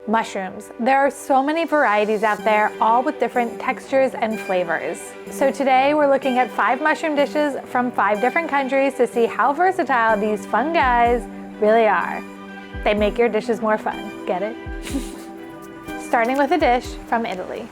Mushrooms. There are so many varieties out there, all with different textures and flavors. So today we're looking at 5 mushroom dishes from 5 different countries to see how versatile these fun guys really are. They make your dishes more fun, get it? Starting with a dish from Italy.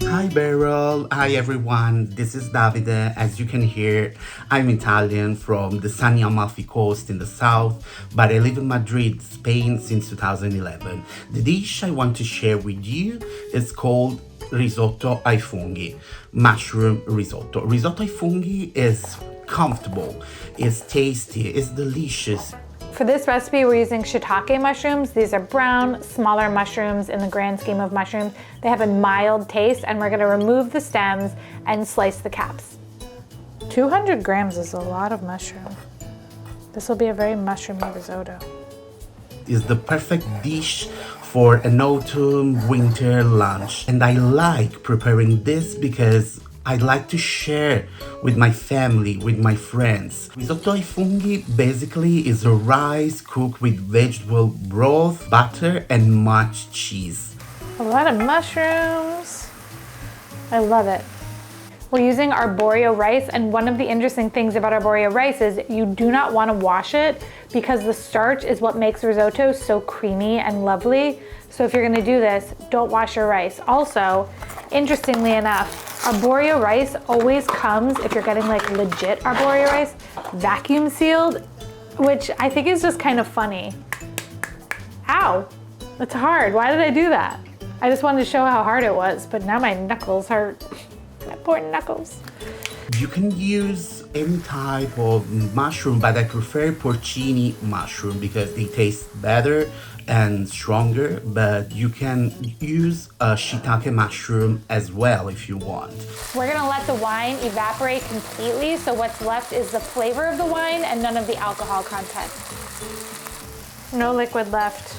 Hi Beryl, hi everyone, this is Davide. As you can hear, I'm Italian from the sunny Amalfi Coast in the south, but I live in Madrid, Spain since 2011. The dish I want to share with you is called Risotto ai Funghi, mushroom risotto. Risotto ai Funghi is comfortable, it's tasty, it's delicious. For this recipe, we're using shiitake mushrooms. These are brown, smaller mushrooms in the grand scheme of mushrooms. They have a mild taste, and we're gonna remove the stems and slice the caps. 200 grams is a lot of mushroom. This will be a very mushroomy risotto. It's the perfect dish for an autumn, winter lunch. And I like preparing this because I like to share with my family, with my friends. Risotto ai funghi basically is a rice cooked with vegetable broth, butter, and much cheese. A lot of mushrooms. I love it. We're using arborio rice, and one of the interesting things about arborio rice is you do not want to wash it because the starch is what makes risotto so creamy and lovely. So if you're gonna do this, don't wash your rice. Also, interestingly enough, arborio rice always comes, if you're getting like legit arborio rice, vacuum sealed, which I think is just kind of funny. Ow, that's hard. Why did I do that? I just wanted to show how hard it was, but now my knuckles hurt. My poor knuckles. You can use any type of mushroom, but I prefer porcini mushroom because they taste better and stronger, but you can use a shiitake mushroom as well if you want. We're gonna let the wine evaporate completely, so what's left is the flavor of the wine and none of the alcohol content. No liquid left.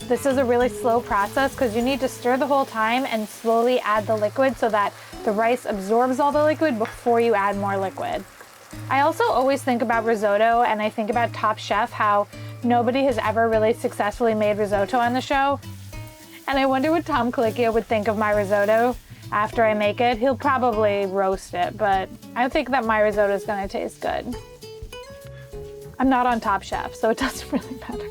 This is a really slow process because you need to stir the whole time and slowly add the liquid so that the rice absorbs all the liquid before you add more liquid. I also always think about risotto, and I think about Top Chef, how nobody has ever really successfully made risotto on the show. And I wonder what Tom Colicchio would think of my risotto after I make it. He'll probably roast it, but I think that my risotto is gonna taste good. I'm not on Top Chef, so it doesn't really matter.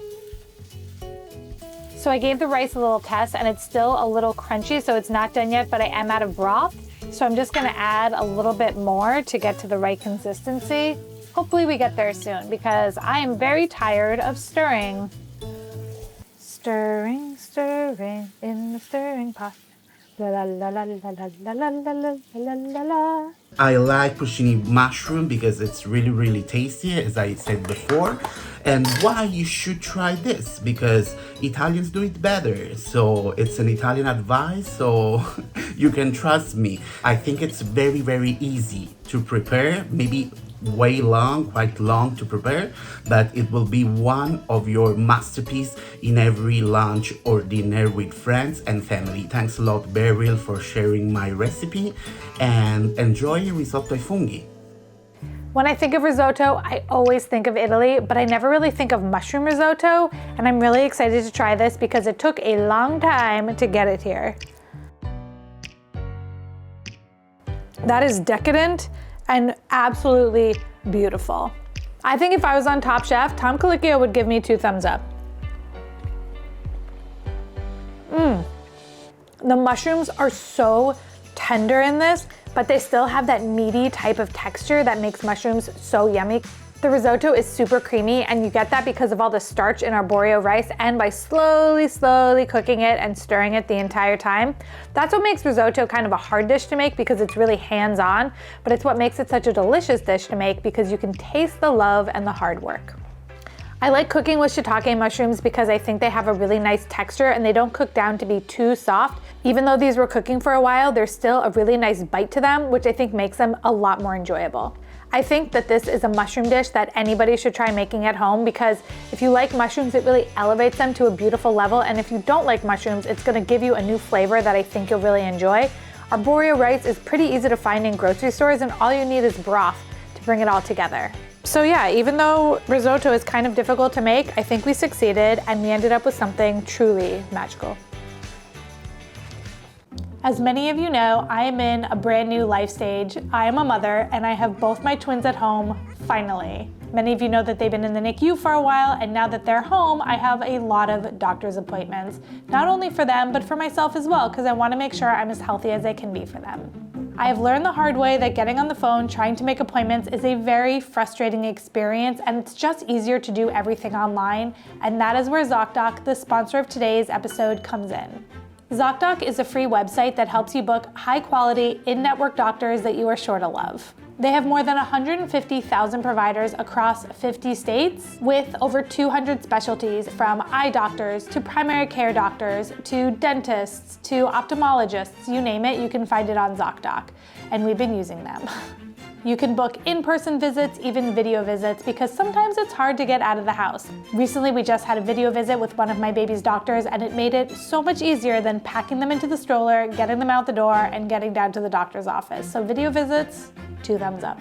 So I gave the rice a little test, and it's still a little crunchy, so it's not done yet, but I am out of broth. So I'm just gonna add a little bit more to get to the right consistency. Hopefully we get there soon because I am very tired of stirring. Stirring, stirring in the stirring pot. La la la la la la la la la la la la. I like porcini mushroom because it's really tasty, as I said before. And why you should try this? Because Italians do it better. So it's an Italian advice, so you can trust me. I think it's very easy to prepare, maybe quite long to prepare, but it will be one of your masterpieces in every lunch or dinner with friends and family. Thanks a lot, Beryl, for sharing my recipe, and enjoy risotto ai funghi. When I think of risotto, I always think of Italy, but I never really think of mushroom risotto, and I'm really excited to try this because it took a long time to get it here. That is decadent and absolutely beautiful. I think if I was on Top Chef, Tom Colicchio would give me 2 thumbs up. The mushrooms are so tender in this, but they still have that meaty type of texture that makes mushrooms so yummy. The risotto is super creamy, and you get that because of all the starch in arborio rice and by slowly cooking it and stirring it the entire time. That's what makes risotto kind of a hard dish to make because it's really hands-on, but it's what makes it such a delicious dish to make because you can taste the love and the hard work. I like cooking with shiitake mushrooms because I think they have a really nice texture and they don't cook down to be too soft. Even though these were cooking for a while, there's still a really nice bite to them, which I think makes them a lot more enjoyable. I think that this is a mushroom dish that anybody should try making at home because if you like mushrooms, it really elevates them to a beautiful level, and if you don't like mushrooms, it's gonna give you a new flavor that I think you'll really enjoy. Arborio rice is pretty easy to find in grocery stores, and all you need is broth to bring it all together. So yeah, even though risotto is kind of difficult to make, I think we succeeded and we ended up with something truly magical. As many of you know, I am in a brand new life stage. I am a mother and I have both my twins at home, finally. Many of you know that they've been in the NICU for a while, and now that they're home, I have a lot of doctor's appointments, not only for them, but for myself as well, because I want to make sure I'm as healthy as I can be for them. I have learned the hard way that getting on the phone, trying to make appointments is a very frustrating experience, and it's just easier to do everything online, and that is where ZocDoc, the sponsor of today's episode, comes in. ZocDoc is a free website that helps you book high-quality, in-network doctors that you are sure to love. They have more than 150,000 providers across 50 states with over 200 specialties, from eye doctors to primary care doctors to dentists to ophthalmologists. You name it, you can find it on ZocDoc, and we've been using them. You can book in-person visits, even video visits, because sometimes it's hard to get out of the house. Recently, we just had a video visit with one of my baby's doctors, and it made it so much easier than packing them into the stroller, getting them out the door, and getting down to the doctor's office. So video visits, 2 thumbs up.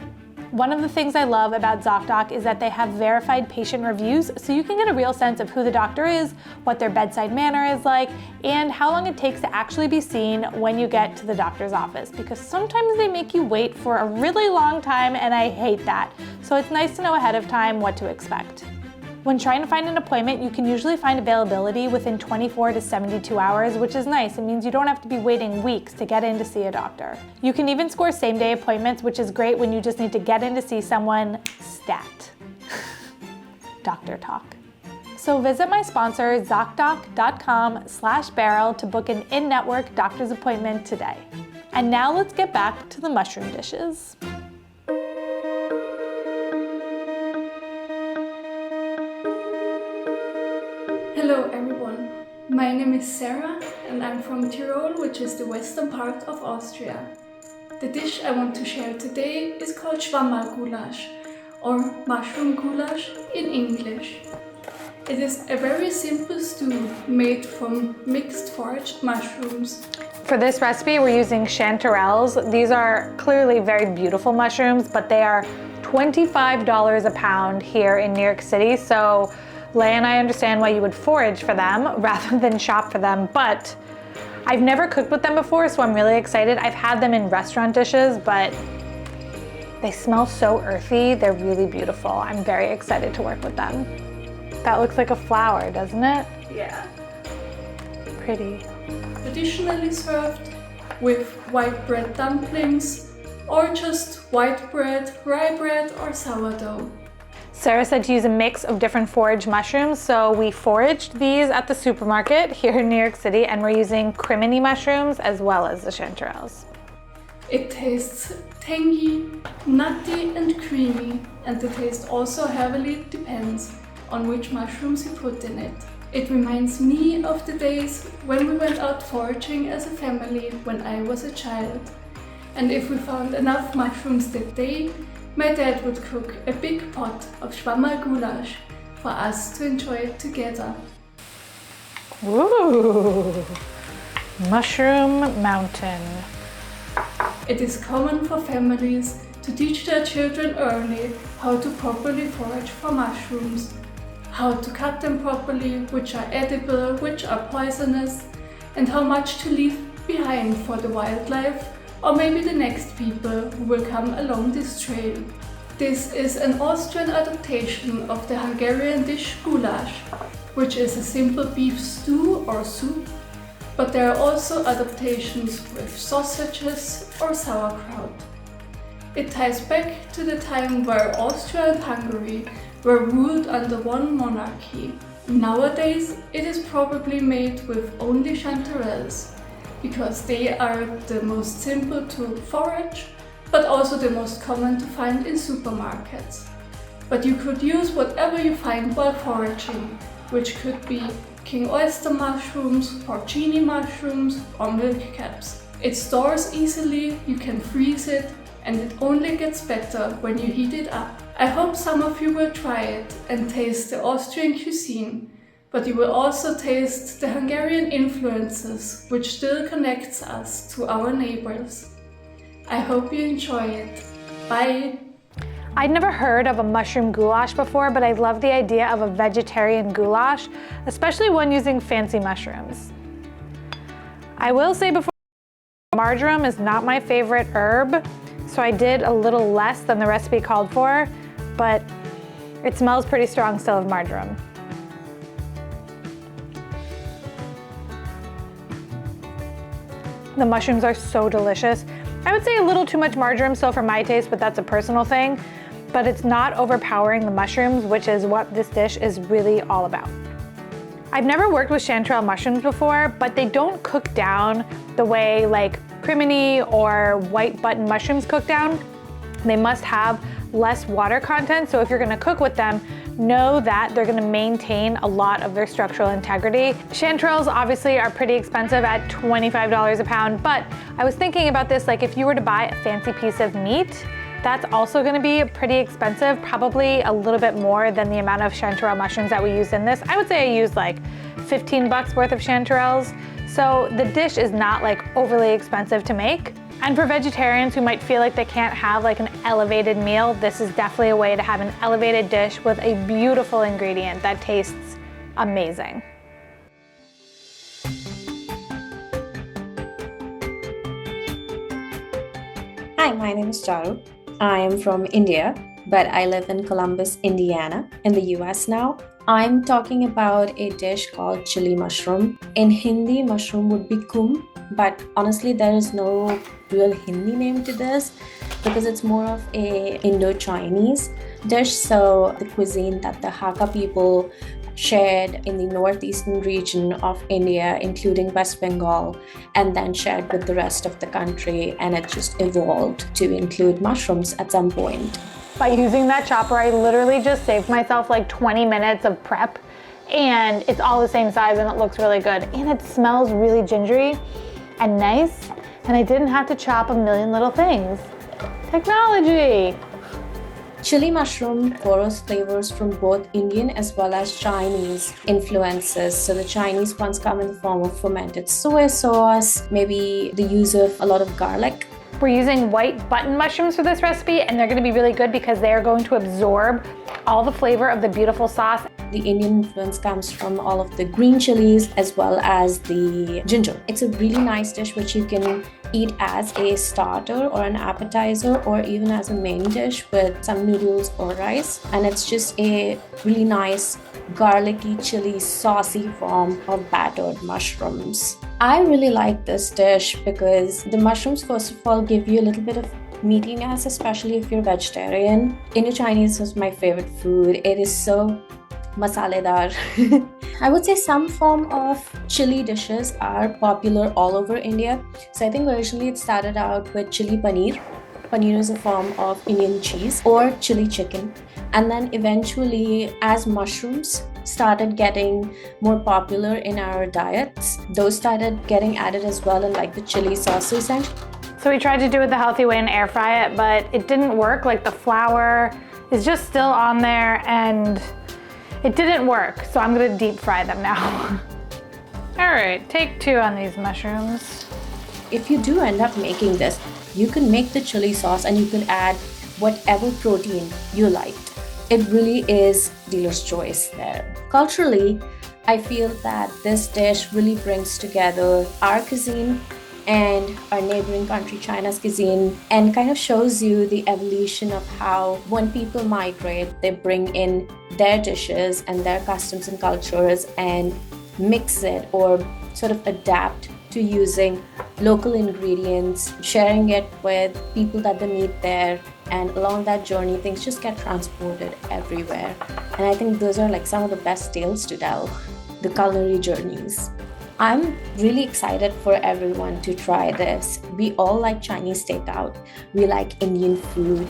One of the things I love about ZocDoc is that they have verified patient reviews, so you can get a real sense of who the doctor is, what their bedside manner is like, and how long it takes to actually be seen when you get to the doctor's office, because sometimes they make you wait for a really long time, and I hate that. So it's nice to know ahead of time what to expect. When trying to find an appointment, you can usually find availability within 24 to 72 hours, which is nice. It means you don't have to be waiting weeks to get in to see a doctor. You can even score same-day appointments, which is great when you just need to get in to see someone stat. Doctor talk. So visit my sponsor, ZocDoc.com/Beryl to book an in-network doctor's appointment today. And now let's get back to the mushroom dishes. Hello everyone, my name is Sarah and I'm from Tyrol, which is the western part of Austria. The dish I want to share today is called Schwammalgulasch, or mushroom goulash in English. It is a very simple stew made from mixed foraged mushrooms. For this recipe, we're using chanterelles. These are clearly very beautiful mushrooms, but they are $25 a pound here in New York City. So Leigh and I understand why you would forage for them rather than shop for them, but I've never cooked with them before, so I'm really excited. I've had them in restaurant dishes, but they smell so earthy. They're really beautiful. I'm very excited to work with them. That looks like a flower, doesn't it? Yeah. Pretty. Traditionally served with white bread dumplings or just white bread, rye bread or sourdough. Sarah said to use a mix of different forage mushrooms, so we foraged these at the supermarket here in New York City, and we're using crimini mushrooms as well as the chanterelles. It tastes tangy, nutty and creamy, and the taste also heavily depends on which mushrooms you put in it. It reminds me of the days when we went out foraging as a family when I was a child. And if we found enough mushrooms that day, my dad would cook a big pot of Schwammalgulasch for us to enjoy together. Ooh, mushroom mountain. It is common for families to teach their children early how to properly forage for mushrooms, how to cut them properly, which are edible, which are poisonous, and how much to leave behind for the wildlife or maybe the next people who will come along this trail. This is an Austrian adaptation of the Hungarian dish Goulash, which is a simple beef stew or soup, but there are also adaptations with sausages or sauerkraut. It ties back to the time where Austria and Hungary were ruled under one monarchy. Nowadays it is probably made with only chanterelles, because they are the most simple to forage, but also the most common to find in supermarkets. But you could use whatever you find while foraging, which could be king oyster mushrooms, porcini mushrooms, or milk caps. It stores easily, you can freeze it, and it only gets better when you heat it up. I hope some of you will try it and taste the Austrian cuisine, but you will also taste the Hungarian influences, which still connects us to our neighbors. I hope you enjoy it. Bye! I'd never heard of a mushroom goulash before, but I love the idea of a vegetarian goulash, especially one using fancy mushrooms. I will say before, marjoram is not my favorite herb, so I did a little less than the recipe called for, but it smells pretty strong still of marjoram. The mushrooms are so delicious. I would say a little too much marjoram still for my taste, but that's a personal thing. But it's not overpowering the mushrooms, which is what this dish is really all about. I've never worked with chanterelle mushrooms before, but they don't cook down the way like crimini or white button mushrooms cook down. They must have less water content, so if you're gonna cook with them, know that they're gonna maintain a lot of their structural integrity. Chanterelles obviously are pretty expensive at $25 a pound, but I was thinking about this, like if you were to buy a fancy piece of meat, that's also gonna be pretty expensive, probably a little bit more than the amount of chanterelle mushrooms that we used in this. I would say I used like 15 bucks worth of chanterelles. So the dish is not like overly expensive to make. And for vegetarians who might feel like they can't have like an elevated meal, this is definitely a way to have an elevated dish with a beautiful ingredient that tastes amazing. Hi, my name is Charu. I am from India, but I live in Columbus, Indiana, in the US now. I'm talking about a dish called chili mushroom. In Hindi, mushroom would be kum, but honestly, there is no real Hindi name to this because it's more of a Indo-Chinese dish. So the cuisine that the Hakka people shared in the northeastern region of India, including West Bengal, and then shared with the rest of the country, and it just evolved to include mushrooms at some point. By using that chopper, I literally just saved myself like 20 minutes of prep, and it's all the same size and it looks really good. And it smells really gingery and nice, and I didn't have to chop a million little things. Technology! Chili mushroom borrows flavors from both Indian as well as Chinese influences. So the Chinese ones come in the form of fermented soy sauce, maybe the use of a lot of garlic. We're using white button mushrooms for this recipe, and they're gonna be really good because they are going to absorb all the flavor of the beautiful sauce. The Indian influence comes from all of the green chilies as well as the ginger. It's a really nice dish which you can eat as a starter or an appetizer or even as a main dish with some noodles or rice. And it's just a really nice garlicky, chili, saucy form of battered mushrooms. I really like this dish because the mushrooms, first of all, give you a little bit of meatiness, especially if you're vegetarian. Indo-Chinese is my favorite food. It is so masaledar. I would say some form of chili dishes are popular all over India. So I think originally it started out with chili paneer. Paneer is a form of Indian cheese, or chili chicken. And then eventually, as mushrooms started getting more popular in our diets, those started getting added as well in like the chili sauces. And So we tried to do it the healthy way and air fry it, but it didn't work. Like the flour is just still on there and it didn't work. So I'm gonna deep fry them now. All right, take 2 on these mushrooms. if you do end up making this, you can make the chili sauce and you can add whatever protein you liked. It really is dealer's choice there. Culturally, I feel that this dish really brings together our cuisine and our neighboring country, China's cuisine, and kind of shows you the evolution of how when people migrate, they bring in their dishes and their customs and cultures and mix it or sort of adapt to using local ingredients, sharing it with people that they meet there, and along that journey, things just get transported everywhere. And I think those are like some of the best tales to tell, the culinary journeys. I'm really excited for everyone to try this. We all like Chinese takeout. We like Indian food.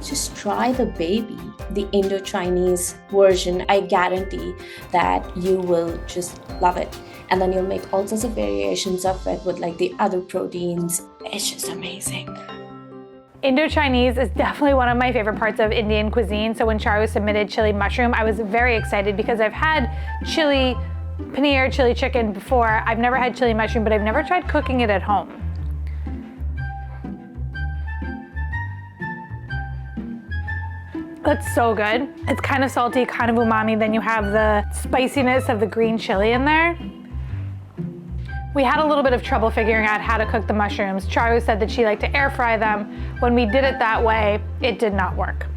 Just try the baby, the Indo-Chinese version. I guarantee that you will just love it. And then you'll make all sorts of variations of it with like the other proteins. It's just amazing. Indo-Chinese is definitely one of my favorite parts of Indian cuisine. So when Charu submitted chili mushroom, I was very excited because I've had chili paneer, chili chicken before. I've never had chili mushroom, but I've never tried cooking it at home. That's so good. It's kind of salty, kind of umami. Then you have the spiciness of the green chili in there. We had a little bit of trouble figuring out how to cook the mushrooms. Charu said that she liked to air fry them. When we did it that way, it did not work.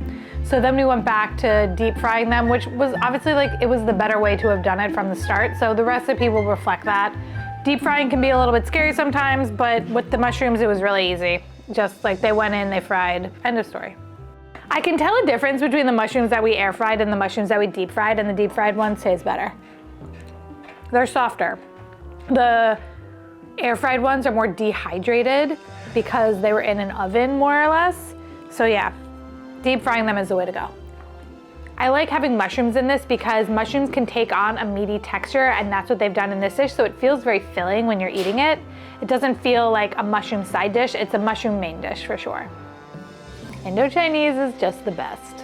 So then we went back to deep frying them, which was obviously it was the better way to have done it from the start. So the recipe will reflect that. Deep frying can be a little bit scary sometimes, but with the mushrooms, it was really easy. Just they went in, they fried, end of story. I can tell a difference between the mushrooms that we air fried and the mushrooms that we deep fried, and the deep fried ones taste better. They're softer. The air fried ones are more dehydrated because they were in an oven more or less. So yeah, deep frying them is the way to go. I like having mushrooms in this because mushrooms can take on a meaty texture, and that's what they've done in this dish, so it feels very filling when you're eating it. It doesn't feel like a mushroom side dish, it's a mushroom main dish for sure. Indo-Chinese is just the best.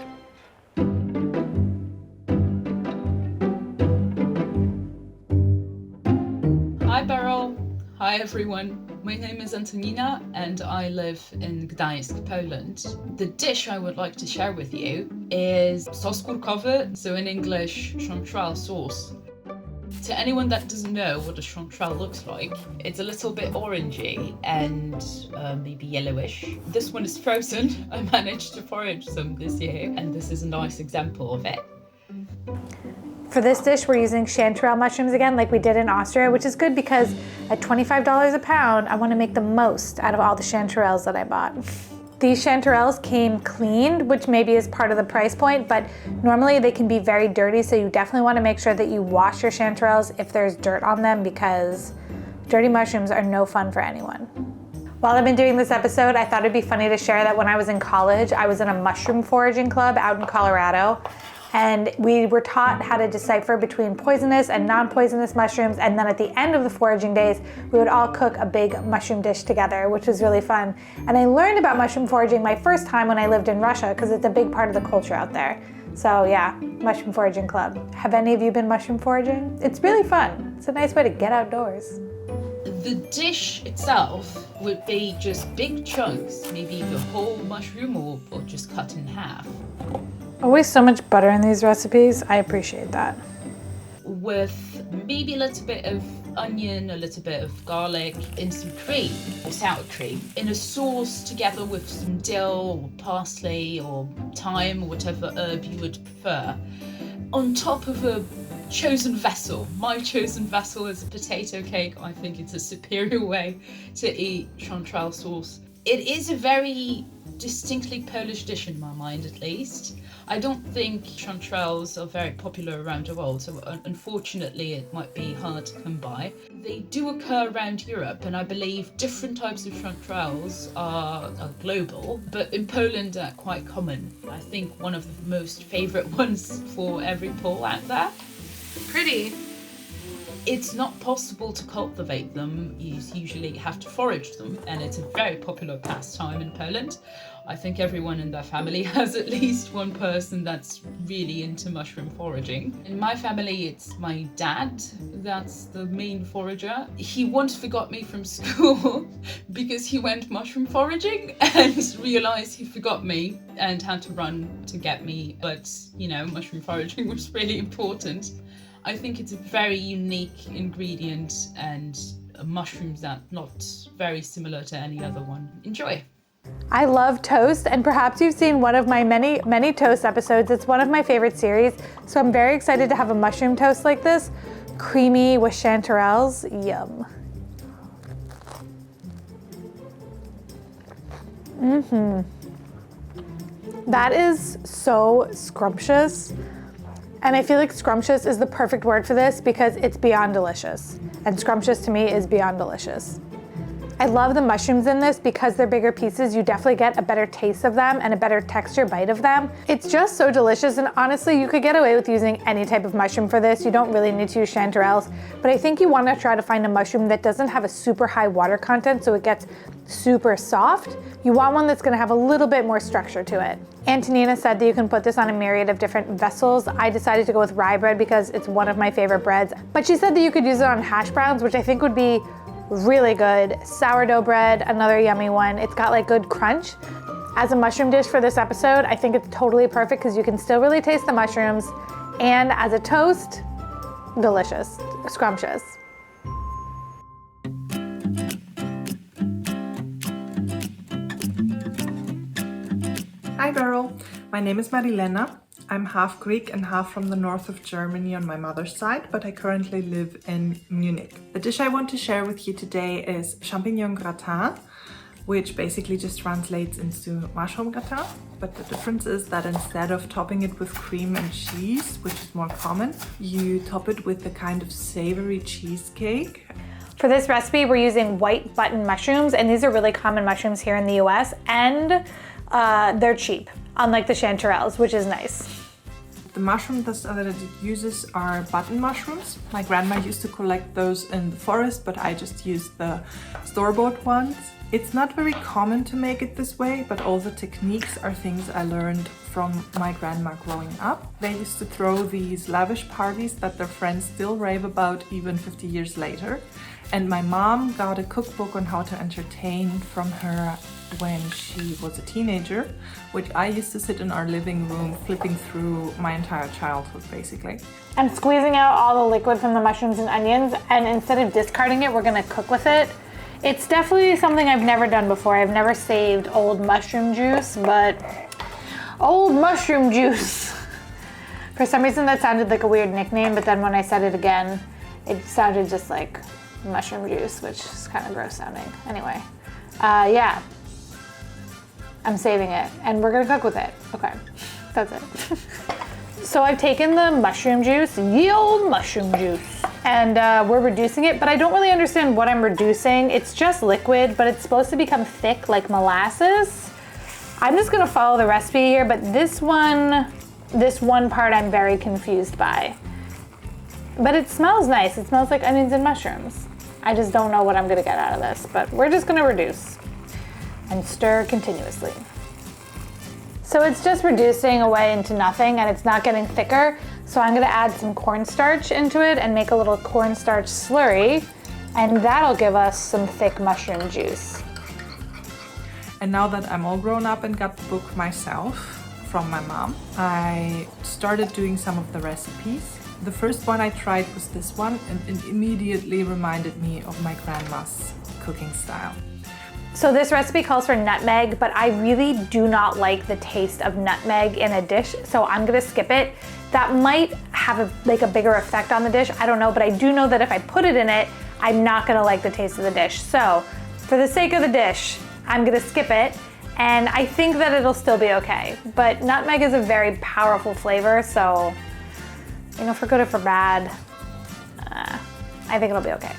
Hi Beryl, hi everyone. My name is Antonina and I live in Gdańsk, Poland. The dish I would like to share with you is Sos Kurkowy, so in English, Chanterelle sauce. To anyone that doesn't know what a chanterelle looks like, it's a little bit orangey and maybe yellowish. This one is frozen. I managed to forage some this year, and this is a nice example of it. For this dish, we're using chanterelle mushrooms again, like we did in Austria, which is good because at $25 a pound, I want to make the most out of all the chanterelles that I bought. These chanterelles came cleaned, which maybe is part of the price point, but normally they can be very dirty, so you definitely want to make sure that you wash your chanterelles if there's dirt on them, because dirty mushrooms are no fun for anyone. While I've been doing this episode, I thought it'd be funny to share that when I was in college, I was in a mushroom foraging club out in Colorado. And we were taught how to decipher between poisonous and non-poisonous mushrooms. And then at the end of the foraging days, we would all cook a big mushroom dish together, which was really fun. And I learned about mushroom foraging my first time when I lived in Russia, because it's a big part of the culture out there. So yeah, mushroom foraging club. Have any of you been mushroom foraging? It's really fun. It's a nice way to get outdoors. The dish itself would be just big chunks, maybe the whole mushroom or just cut in half. Always so much butter in these recipes. I appreciate that. With maybe a little bit of onion, a little bit of garlic, and some cream or sour cream in a sauce together with some dill or parsley or thyme or whatever herb you would prefer, on top of a chosen vessel. My chosen vessel is a potato cake. I think it's a superior way to eat chanterelle sauce. It is a very distinctly Polish dish in my mind, at least. I don't think chanterelles are very popular around the world, so unfortunately it might be hard to come by. They do occur around Europe, and I believe different types of chanterelles are global, but in Poland they're quite common. I think one of the most favourite ones for every Pole out there. Pretty. It's not possible to cultivate them. You usually have to forage them, and it's a very popular pastime in Poland. I think everyone in their family has at least one person that's really into mushroom foraging. In my family, it's my dad that's the main forager. He once forgot me from school because he went mushroom foraging and realized he forgot me and had to run to get me. But, you know, mushroom foraging was really important. I think it's a very unique ingredient and mushrooms that not very similar to any other one. Enjoy. I love toast, and perhaps you've seen one of my many toast episodes. It's one of my favorite series, so I'm very excited to have a mushroom toast like this, creamy with chanterelles. Yum. That is so scrumptious. And I feel like scrumptious is the perfect word for this because it's beyond delicious. And scrumptious to me is beyond delicious. I love the mushrooms in this because they're bigger pieces. You definitely get a better taste of them and a better texture bite of them. It's just so delicious, and honestly, you could get away with using any type of mushroom for this. You don't really need to use chanterelles, but I think you want to try to find a mushroom that doesn't have a super high water content so it gets super soft. You want one that's going to have a little bit more structure to it. Antonina said that you can put this on a myriad of different vessels. I decided to go with rye bread because it's one of my favorite breads, but she said that you could use it on hash browns, which I think would be really good. Sourdough bread, another yummy one. It's got like good crunch. As a mushroom dish for this episode, I think it's totally perfect because you can still really taste the mushrooms, and as a toast, delicious, scrumptious. Hi Beryl, my name is Marilena. I'm half Greek and half from the north of Germany on my mother's side, but I currently live in Munich. The dish I want to share with you today is Champignon Gratin, which basically just translates into mushroom gratin. But the difference is that instead of topping it with cream and cheese, which is more common, you top it with a kind of savory cheesecake. For this recipe, we're using white button mushrooms, and these are really common mushrooms here in the US, and they're cheap, unlike the chanterelles, which is nice. The mushrooms that it uses are button mushrooms. My grandma used to collect those in the forest, but I just used the store-bought ones. It's not very common to make it this way, but all the techniques are things I learned from my grandma growing up. They used to throw these lavish parties that their friends still rave about even 50 years later. And my mom got a cookbook on how to entertain from her when she was a teenager, which I used to sit in our living room flipping through my entire childhood, basically. I'm squeezing out all the liquid from the mushrooms and onions, and instead of discarding it, we're gonna cook with it. It's definitely something I've never done before. I've never saved old mushroom juice, but old mushroom juice. For some reason that sounded like a weird nickname, but then when I said it again, it sounded just like mushroom juice, which is kind of gross sounding. Anyway, yeah, I'm saving it and we're gonna cook with it. Okay, that's it. So I've taken the mushroom juice, ye old mushroom juice, and we're reducing it, but I don't really understand what I'm reducing. It's just liquid, but it's supposed to become thick like molasses. I'm just gonna follow the recipe here, but this one part I'm very confused by. But it smells nice. It smells like onions and mushrooms. I just don't know what I'm gonna get out of this, but we're just gonna reduce and stir continuously. So it's just reducing away into nothing and it's not getting thicker. So I'm gonna add some cornstarch into it and make a little cornstarch slurry, and that'll give us some thick mushroom juice. And now that I'm all grown up and got the book myself from my mom, I started doing some of the recipes. The first one I tried was this one, and it immediately reminded me of my grandma's cooking style. So this recipe calls for nutmeg, but I really do not like the taste of nutmeg in a dish, so I'm gonna skip it. That might have a bigger effect on the dish, I don't know, but I do know that if I put it in it, I'm not gonna like the taste of the dish. So for the sake of the dish, I'm gonna skip it, and I think that it'll still be okay. But nutmeg is a very powerful flavor, so you know, for good or for bad, I think it'll be okay.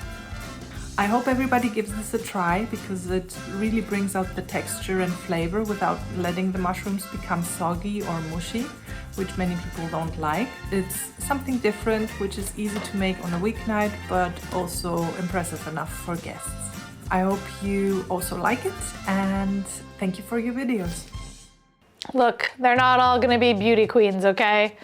I hope everybody gives this a try because it really brings out the texture and flavor without letting the mushrooms become soggy or mushy, which many people don't like. It's something different, which is easy to make on a weeknight, but also impressive enough for guests. I hope you also like it, and thank you for your videos. Look, they're not all gonna be beauty queens, okay?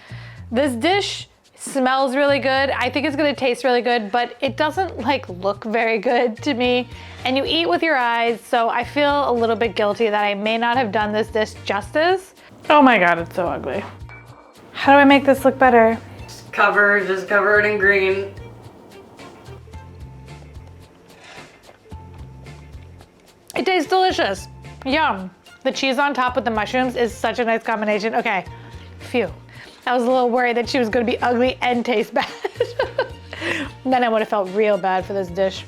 This dish smells really good. I think it's gonna taste really good, but it doesn't look very good to me. And you eat with your eyes, so I feel a little bit guilty that I may not have done this dish justice. Oh my God, it's so ugly. How do I make this look better? Just cover it in green. It tastes delicious. Yum. The cheese on top with the mushrooms is such a nice combination. Okay, phew. I was a little worried that she was gonna be ugly and taste bad. Then I would have felt real bad for this dish.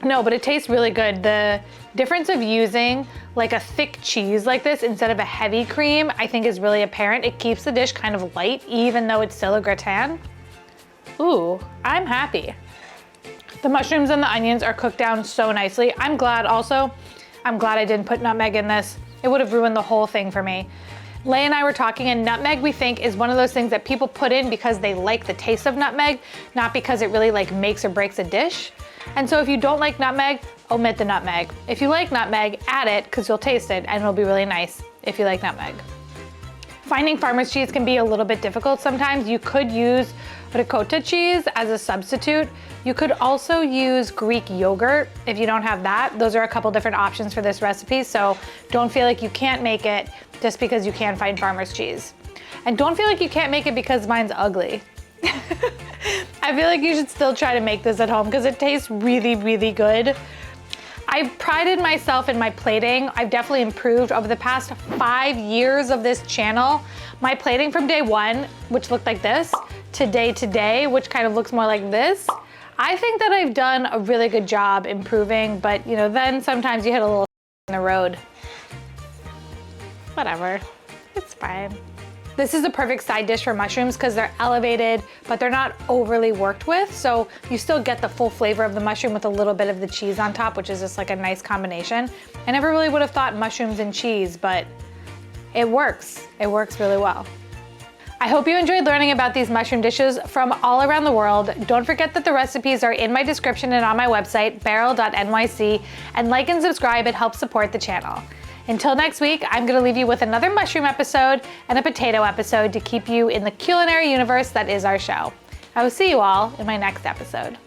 No, but it tastes really good. The difference of using like a thick cheese like this instead of a heavy cream, I think is really apparent. It keeps the dish kind of light, even though it's still a gratin. Ooh, I'm happy. The mushrooms and the onions are cooked down so nicely. I'm glad I didn't put nutmeg in this. It would have ruined the whole thing for me. Lay and I were talking, and nutmeg we think is one of those things that people put in because they like the taste of nutmeg, not because it really makes or breaks a dish. And so if you don't like nutmeg, omit the nutmeg. If you like nutmeg, add it because you'll taste it and it'll be really nice if you like nutmeg. Finding farmer's cheese can be a little bit difficult sometimes. You could use ricotta cheese as a substitute. You could also use Greek yogurt if you don't have that. Those are a couple different options for this recipe, so don't feel like you can't make it just because you can't find farmer's cheese. And don't feel like you can't make it because mine's ugly. I feel like you should still try to make this at home because it tastes really, really good. I've prided myself in my plating. I've definitely improved over the past 5 years of this channel. My plating from day one, which looked like this, to day, which kind of looks more like this. I think that I've done a really good job improving, but you know, then sometimes you hit a little in the road. Whatever, it's fine. This is a perfect side dish for mushrooms because they're elevated, but they're not overly worked with. So you still get the full flavor of the mushroom with a little bit of the cheese on top, which is just like a nice combination. I never really would have thought mushrooms and cheese, but it works. It works really well. I hope you enjoyed learning about these mushroom dishes from all around the world. Don't forget that the recipes are in my description and on my website, beryl.nyc, and like and subscribe, it helps support the channel. Until next week, I'm gonna leave you with another mushroom episode and a potato episode to keep you in the culinary universe that is our show. I will see you all in my next episode.